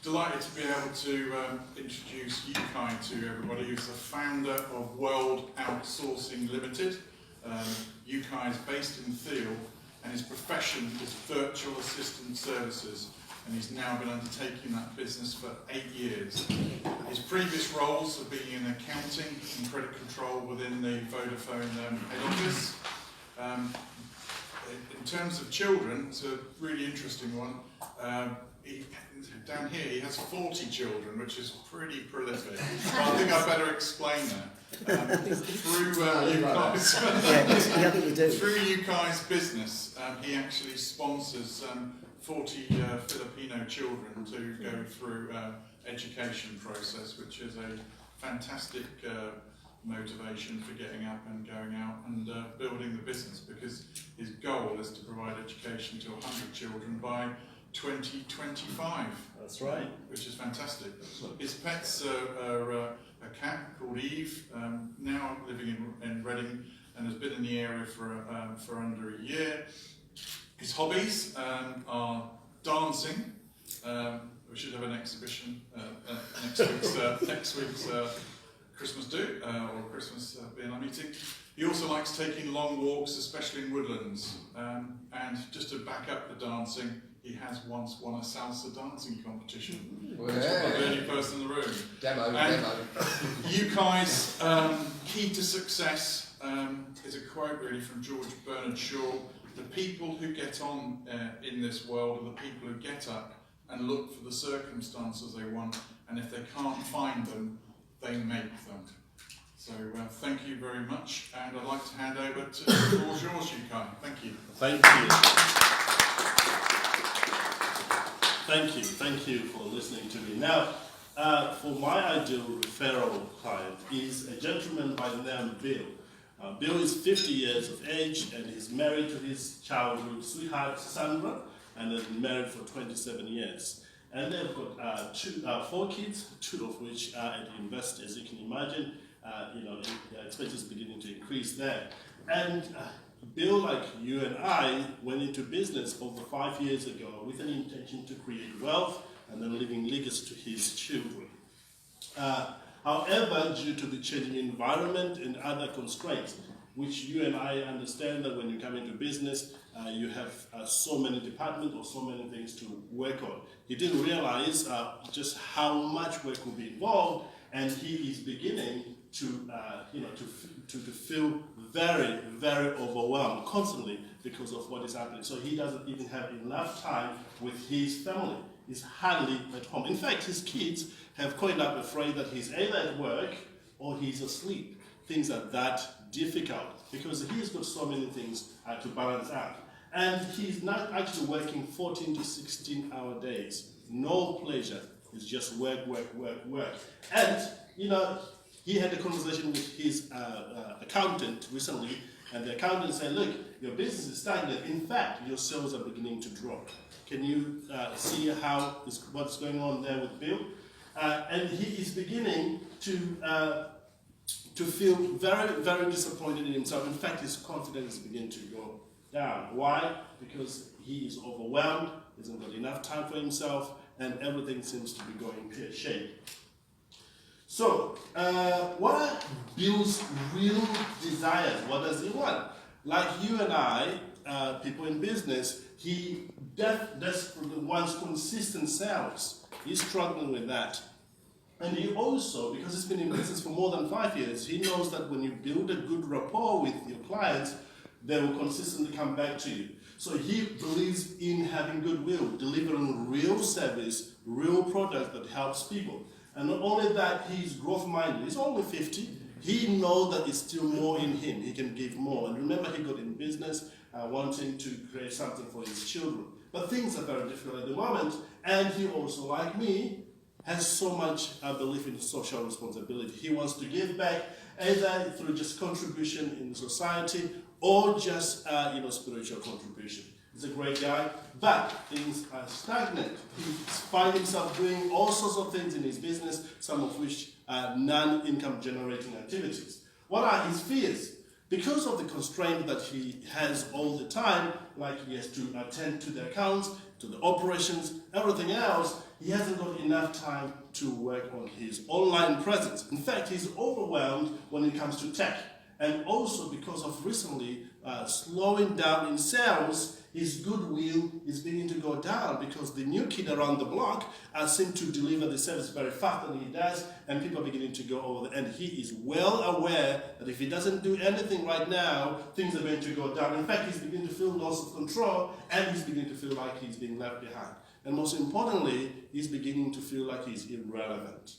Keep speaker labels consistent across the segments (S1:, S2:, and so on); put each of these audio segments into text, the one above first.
S1: delighted to be able to introduce UK to everybody, who's the founder of World Outsourcing Limited. UK is based in Theale, and his profession is virtual assistant services, and he's now been undertaking that business for 8 years. His previous roles have been in accounting and credit control within the Vodafone head office. In terms of children, it's a really interesting one. Down here he has 40 children, which is pretty prolific. Well, I think I'd better explain that. Through UK's business, he actually sponsors 40 Filipino children to go through education process, which is a fantastic motivation for getting up and going out and building the business, because his goal is to provide education to 100 children by 2025.
S2: That's right.
S1: Which is fantastic. His pets are a cat called Eve, now living in Reading, and has been in the area for under a year. His hobbies are dancing. We should have an exhibition next week's Christmas do, or Christmas BMI meeting. He also likes taking long walks, especially in woodlands. And just to back up the dancing, he has once won a salsa dancing competition. Which was the only person in the room. Demo. UK's key to success is a quote really from George Bernard Shaw: "The people who get on in this world are the people who get up and look for the circumstances they want, and if they can't find them, they make them." So thank you very much, and I'd like to hand over to the floor yours, UK. Thank you.
S2: Thank you. Thank you for listening to me. Now, for my ideal referral client is a gentleman by the name of Bill. Bill is 50 years of age, and he's married to his childhood sweetheart, Sandra, and they've been married for 27 years. And they've got 4 kids, 2 of which are at university, as you can imagine. Expenses beginning to increase there. And Bill, like you and I, went into business over 5 years ago with an intention to create wealth and then leaving legacy to his children. However, due to the changing environment and other constraints, which you and I understand that when you come into business, you have so many departments or so many things to work on. He didn't realize just how much work will be involved, and he is beginning to feel very, very overwhelmed constantly because of what is happening. So he doesn't even have enough time with his family. He's hardly at home. In fact, his kids have coined up a phrase that he's either at work or he's asleep. Things are that difficult because he's got so many things to balance out. And he's not actually working 14 to 16-hour days. No pleasure. It's just work, work, work, work. And, he had a conversation with his accountant recently, and the accountant said, "Look, your business is stagnant. In fact, your sales are beginning to drop. Can you see what's going on there with Bill?" And he is beginning to feel very, very disappointed in himself. In fact, his confidence is beginning to go down. Why? Because he is overwhelmed, he hasn't got enough time for himself, and everything seems to be going pear-shaped. So, what are Bill's real desires? What does he want? Like you and I, people in business, he desperately wants consistent sales. He's struggling with that. And he also, because he's been in business for more than 5 years, he knows that when you build a good rapport with your clients, they will consistently come back to you. So he believes in having goodwill, delivering real service, real product that helps people. And not only that, he's growth-minded. He's only 50. He knows that there's still more in him. He can give more. And remember, he got in business wanting to create something for his children. But things are very difficult at the moment. And he also, like me, has so much belief in social responsibility. He wants to give back, either through just contribution in society or just spiritual contribution. He's a great guy, but things are stagnant. He finds himself doing all sorts of things in his business, some of which are non-income generating activities. What are his fears? Because of the constraint that he has all the time, like he has to attend to the accounts, to the operations, everything else, he hasn't got enough time to work on his online presence. In fact, he's overwhelmed when it comes to tech. And also because of recently slowing down in sales, his goodwill is beginning to go down because the new kid around the block seems to deliver the service very fast than he does, and people are beginning to go over there. And he is well aware that if he doesn't do anything right now, things are going to go down. In fact, he's beginning to feel loss of control, and he's beginning to feel like he's being left behind. And most importantly, he's beginning to feel like he's irrelevant.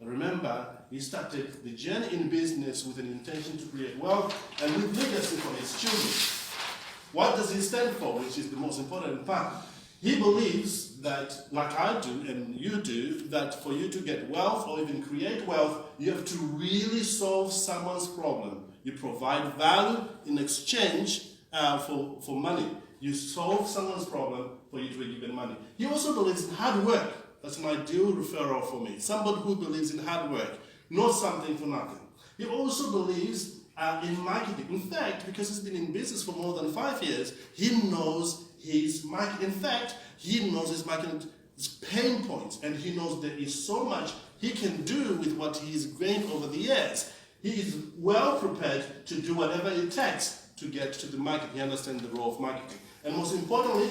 S2: Remember, he started the journey in business with an intention to create wealth and leave legacy for his children. What does he stand for, which is the most important part? He believes that, like I do and you do, that for you to get wealth or even create wealth, you have to really solve someone's problem. You provide value in exchange for money. You solve someone's problem for you to be given money. He also believes in hard work. That's an ideal referral for me. Somebody who believes in hard work, not something for nothing. He also believes in marketing. In fact, because he's been in business for more than 5 years, he knows his marketing. In fact, he knows his marketing pain points, and he knows there is so much he can do with what he's gained over the years. He is well prepared to do whatever it takes to get to the market. He understands the role of marketing. And most importantly,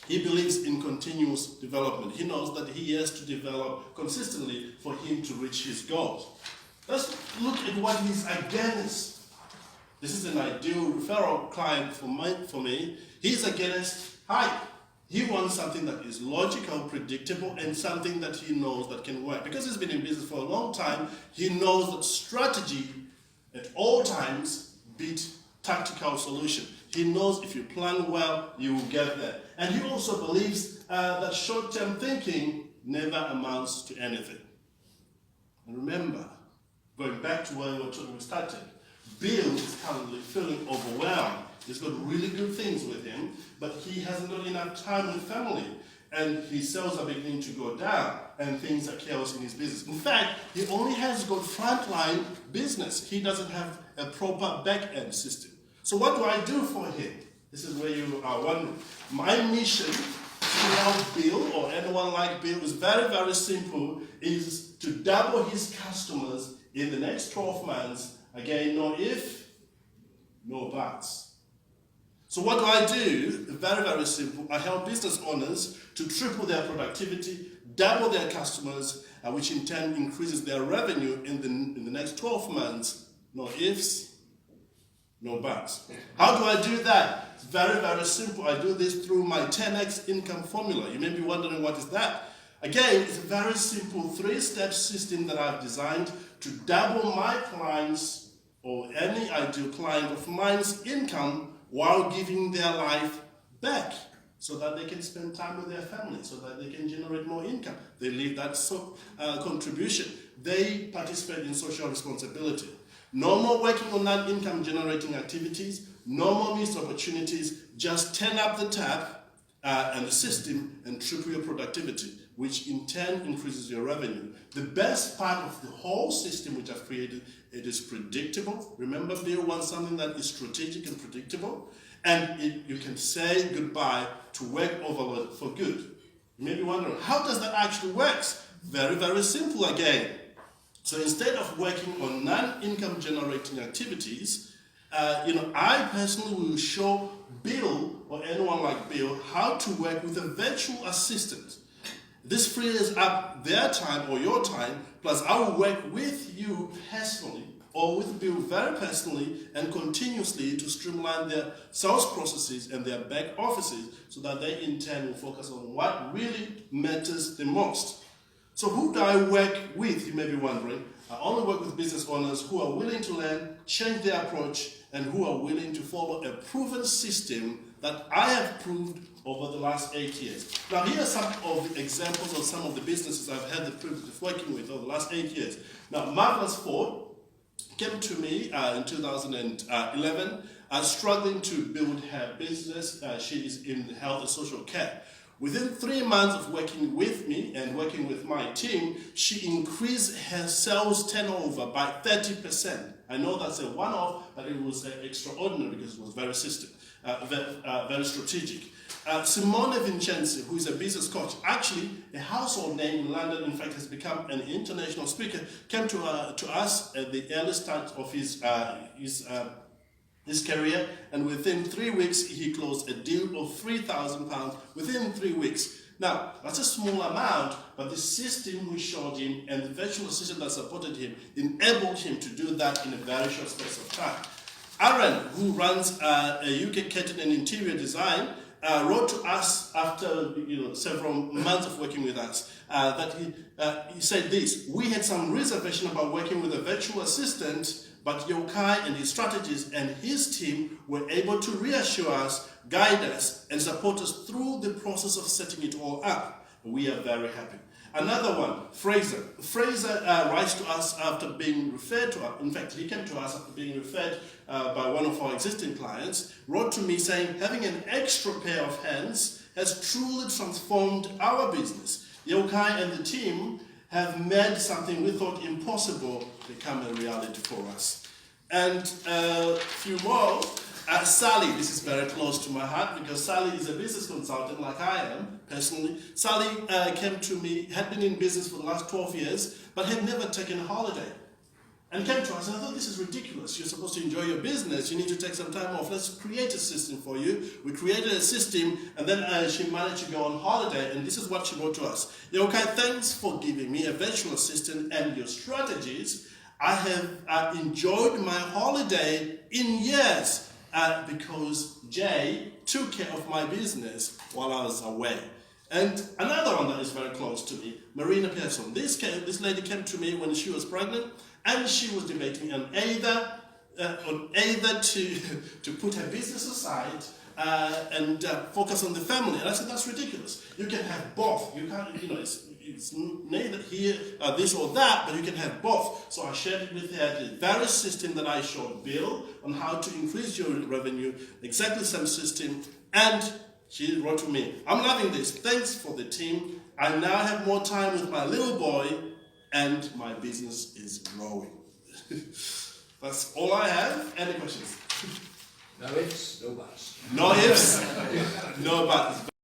S2: he believes in continuous development. He knows that he has to develop consistently for him to reach his goals. Let's look at what he's against. This is an ideal referral client for me. He's against hype. He wants something that is logical, predictable, and something that he knows that can work. Because he's been in business for a long time, he knows that strategy at all times beats tactical solution. He knows if you plan well, you will get there. And he also believes that short-term thinking never amounts to anything. And remember, going back to where we started, Bill is currently feeling overwhelmed. He's got really good things with him, but he hasn't got enough time with family. And his sales are beginning to go down, and things are chaos in his business. In fact, he only has got frontline business. He doesn't have a proper back-end system. So what do I do for him? This is where you are wondering. My mission to help Bill or anyone like Bill is very, very simple, is to double his customers in the next 12 months. Again, no if, no buts. So what do I do? Very, very simple. I help business owners to triple their productivity, double their customers, which in turn increases their revenue in the next 12 months. No ifs, no buts. How do I do that? It's very, very simple. I do this through my 10x income formula. You may be wondering, what is that? Again, it's a very simple 3-step system that I've designed to double my clients or any ideal client of mine's income while giving their life back, so that they can spend time with their family, so that they can generate more income. They leave that contribution. They participate in social responsibility. No more working on non-income generating activities, no more missed opportunities. Just turn up the tap and the system and triple your productivity, which in turn increases your revenue. The best part of the whole system which I've created, it is predictable. Remember, Bill wants something that is strategic and predictable, and you can say goodbye to work overload for good. You may be wondering, how does that actually work? Very, very simple again. So instead of working on non-income generating activities, I personally will show Bill or anyone like Bill how to work with a virtual assistant. This frees up their time or your time, plus I will work with you personally or with Bill very personally and continuously to streamline their sales processes and their back offices, so that they in turn will focus on what really matters the most. So who do I work with, you may be wondering? I only work with business owners who are willing to learn, change their approach, and who are willing to follow a proven system that I have proved over the last 8 years. Now here are some of the examples of some of the businesses I've had the privilege of working with over the last 8 years. Now, Marvelous Ford came to me in 2011 struggling to build her business. She is in health and social care. Within 3 months of working with me and working with my team, she increased her sales turnover by 30%. I know that's a one-off, but it was extraordinary because it was very system. very strategic. Simone Vincenzi, who is a business coach, actually a household name in London, in fact has become an international speaker, came to us at the early start of his career, and within 3 weeks he closed a deal of £3,000 within 3 weeks. Now, that's a small amount, but the system we showed him and the virtual assistant that supported him enabled him to do that in a very short space of time. Aaron, who runs a UK curtain and interior design, wrote to us after several months of working with us that he said this: we had some reservation about working with a virtual assistant, but Yokai and his strategies and his team were able to reassure us, guide us, and support us through the process of setting it all up. We are very happy. Another one, Fraser. Fraser writes to us after being referred to us. In fact, he came to us after being referred by one of our existing clients, wrote to me saying, having an extra pair of hands has truly transformed our business. Yokai and the team have made something we thought impossible become a reality for us. And a few more. Sally, this is very close to my heart because Sally is a business consultant like I am personally. Sally came to me, had been in business for the last 12 years, but had never taken a holiday. And came to us and I thought, this is ridiculous. You're supposed to enjoy your business. You need to take some time off. Let's create a system for you. We created a system, and then she managed to go on holiday, and this is what she wrote to us. Okay, thanks for giving me a virtual assistant and your strategies. I have enjoyed my holiday in years because Jay took care of my business while I was away. And another one that is very close to me, Marina Pearson. This lady came to me when she was pregnant, and she was debating on either to put her business aside and focus on the family. And I said, that's ridiculous. You can have both. You can't, it's neither here, this or that, but you can have both. So I shared with her the very system that I showed Bill on how to increase your revenue, exactly the same system, and she wrote to me, I'm loving this. Thanks for the team. I now have more time with my little boy, and my business is growing. That's all I have. Any questions?
S3: No ifs, no buts.
S2: No ifs, no buts.